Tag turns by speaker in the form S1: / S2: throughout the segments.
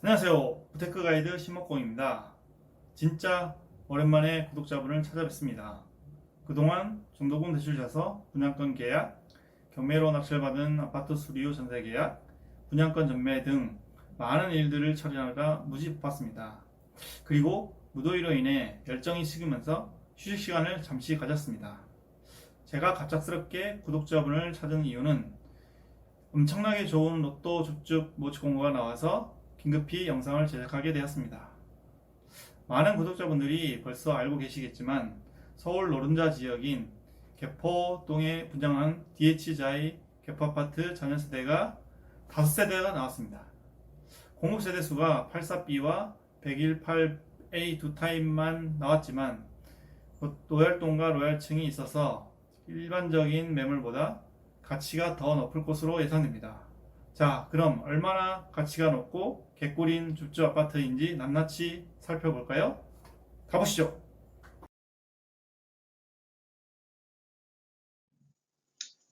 S1: 안녕하세요. 부테크 가이드 신목공입니다. 진짜 오랜만에 구독자분을 찾아뵙습니다. 그동안 중도금 대출자서, 분양권 계약, 경매로 낙찰 받은 아파트 수리후 전세 계약, 분양권 전매 등 많은 일들을 처리하느라 무지 바빴습니다. 그리고 무더위로 인해 열정이 식으면서 휴식 시간을 잠시 가졌습니다. 제가 갑작스럽게 구독자분을 찾은 이유는 엄청나게 좋은 로또 줍줍 모집 공고가 나와서 긴급히 영상을 제작하게 되었습니다. 많은 구독자분들이 벌써 알고 계시겠지만 서울 노른자 지역인 개포동에 분양한 DH자이 개포아파트 전년세대가 5세대가 나왔습니다. 공급세대 수가 84B와 118A 두 타입만 나왔지만 로얄동과 로얄층이 있어서 일반적인 매물보다 가치가 더 높을 것으로 예상됩니다. 자, 그럼 얼마나 가치가 높고 개꿀인 줍줍 아파트인지 낱낱이 살펴볼까요? 가보시죠.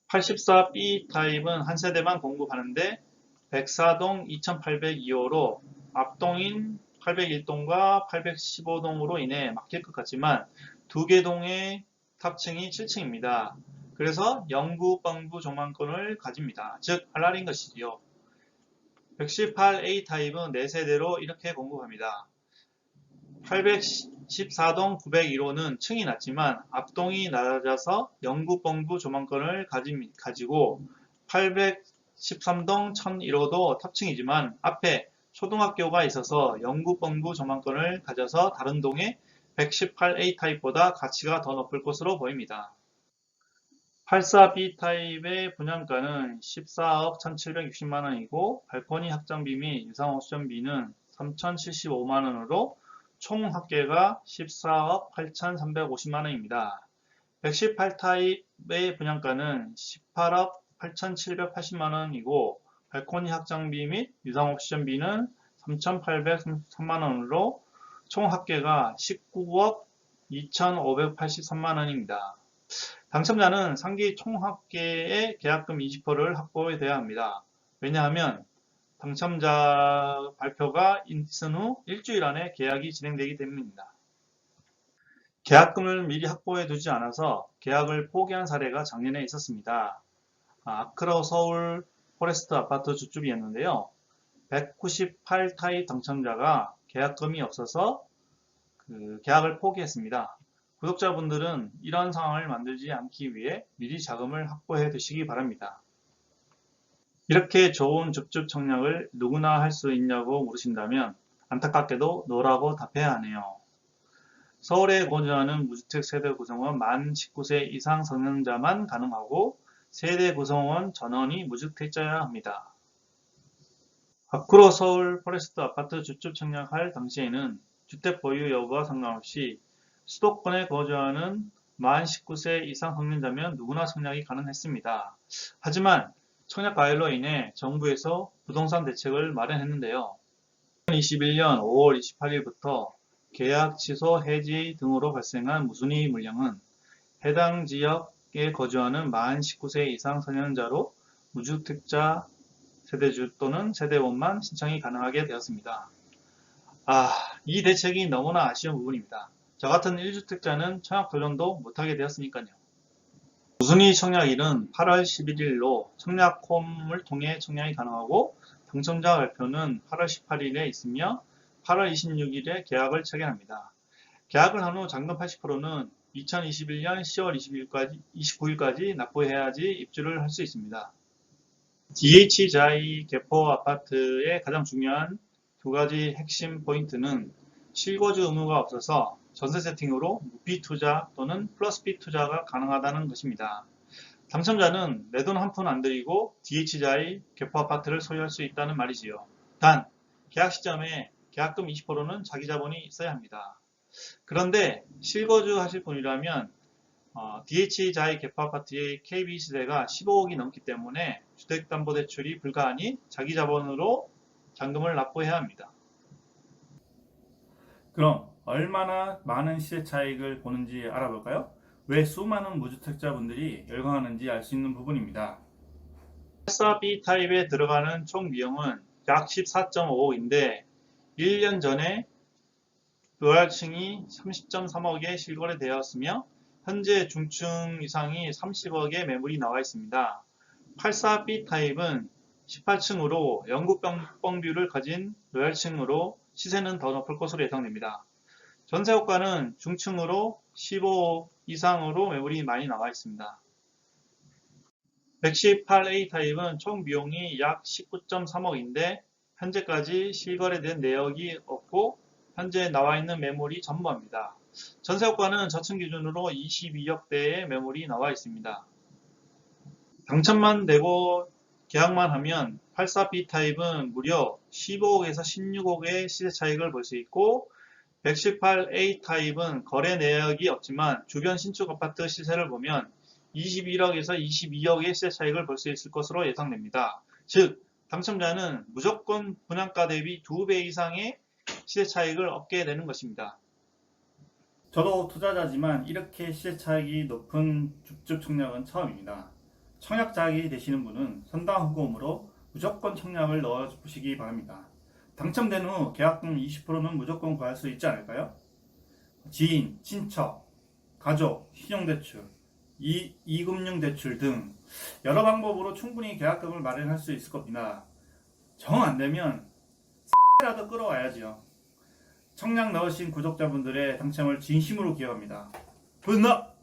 S1: 84B 타입은 한 세대만 공급하는데 104동 2802호로 앞동인 801동과 815동으로 인해 막힐 것 같지만 두 개 동의 탑층이 7층입니다. 그래서 영구 빵부 조망권을 가집니다. 즉 할랄인 것이지요. 118A 타입은 4세대로 이렇게 공급합니다. 814동 901호는 층이 낮지만 앞동이 낮아서 영구 빵부 조망권을 가지고 813동 1001호도 탑층이지만 앞에 초등학교가 있어서 영구 빵부 조망권을 가져서 다른 동의 118A 타입보다 가치가 더 높을 것으로 보입니다. 84B 타입의 분양가는 14억 1760만원이고 발코니 확장비 및 유상 옵션비는 3075만원으로 총 합계가 14억 8350만원입니다. 118 타입의 분양가는 18억 8780만원이고 발코니 확장비 및 유상 옵션비는 3803만원으로 총 합계가 19억 2583만원입니다. 당첨자는 상기 총 합계의 계약금 20%를 확보해야 합니다. 왜냐하면 당첨자 발표가 있은 후 일주일 안에 계약이 진행되기 때문입니다. 계약금을 미리 확보해 두지 않아서 계약을 포기한 사례가 작년에 있었습니다. 아크로 서울 포레스트 아파트 줍줍이었는데요. 198 타입 당첨자가 계약금이 없어서 계약을 포기했습니다. 구독자분들은 이런 상황을 만들지 않기 위해 미리 자금을 확보해 두시기 바랍니다. 이렇게 좋은 줍줍 청약을 누구나 할 수 있냐고 물으신다면 안타깝게도 노라고 답해야 하네요. 서울에 거주하는 무주택 세대 구성원 만 19세 이상 성년자만 가능하고 세대 구성원 전원이 무주택자여야 합니다. 앞으로 서울 포레스트 아파트 줍줍 청약할 당시에는 주택 보유 여부와 상관없이 수도권에 거주하는 만 19세 이상 성년자면 누구나 청약이 가능했습니다. 하지만 청약 가열로 인해 정부에서 부동산 대책을 마련했는데요. 2021년 5월 28일부터 계약 취소, 해지 등으로 발생한 무순위 물량은 해당 지역에 거주하는 만 19세 이상 성년자로 무주택자 세대주 또는 세대원만 신청이 가능하게 되었습니다. 이 대책이 너무나 아쉬운 부분입니다. 저 같은 1주택자는 청약 도전도 못하게 되었으니까요. 무순위 청약일은 8월 11일로 청약홈을 통해 청약이 가능하고 당첨자 발표는 8월 18일에 있으며 8월 26일에 계약을 체결합니다. 계약을 한 후 잔금 80%는 2021년 10월 29일까지 납부해야지 입주를 할 수 있습니다. DH자이 개포 아파트의 가장 중요한 두 가지 핵심 포인트는 실거주 의무가 없어서 전세 세팅으로 무비 투자 또는 플러스 B 투자가 가능하다는 것입니다. 당첨자는 내 돈 한 푼 안 들이고 DH자이 개포 아파트를 소유할 수 있다는 말이지요. 단, 계약 시점에 계약금 20%는 자기 자본이 있어야 합니다. 그런데 실거주 하실 분이라면 DH자이 개포 아파트의 KB 시세가 15억이 넘기 때문에 주택담보대출이 불가하니 자기 자본으로 잔금을 납부해야 합니다. 그럼 얼마나 많은 시세 차익을 보는지 알아볼까요? 왜 수많은 무주택자분들이 열광하는지 알 수 있는 부분입니다. 84B 타입에 들어가는 총 비용은 약 14.5억인데 1년 전에 로얄층이 30.3억에 실거래되었으며 현재 중층 이상이 30억의 매물이 나와 있습니다. 84B 타입은 18층으로 영국 뻥뷰를 가진 로얄층으로 시세는 더 높을 것으로 예상됩니다. 전세호가는 중층으로 15억 이상으로 매물이 많이 나와 있습니다. 118A 타입은 총 비용이 약 19.3억인데 현재까지 실거래된 내역이 없고 현재 나와 있는 매물이 전무합니다. 전세호가는 저층 기준으로 22억대의 매물이 나와 있습니다. 당첨만 되고 계약만 하면 84B 타입은 무려 15억에서 16억의 시세 차익을 볼 수 있고 118A 타입은 거래 내역이 없지만 주변 신축 아파트 시세를 보면 21억에서 22억의 시세 차익을 볼 수 있을 것으로 예상됩니다. 즉 당첨자는 무조건 분양가 대비 2배 이상의 시세 차익을 얻게 되는 것입니다.
S2: 저도 투자자지만 이렇게 시세 차익이 높은 줍줍 청약은 처음입니다. 청약자이 되시는 분은 선당 후보금으로 무조건 청약을 넣어주시기 바랍니다. 당첨된 후 계약금 20%는 무조건 구할 수 있지 않을까요? 지인, 친척, 가족, 신용대출, 이금융대출 등 여러 방법으로 충분히 계약금을 마련할 수 있을 겁니다. 정 안되면 라도 끌어와야지요. 청약 넣으신 구독자분들의 당첨을 진심으로 기원합니다. 굿나!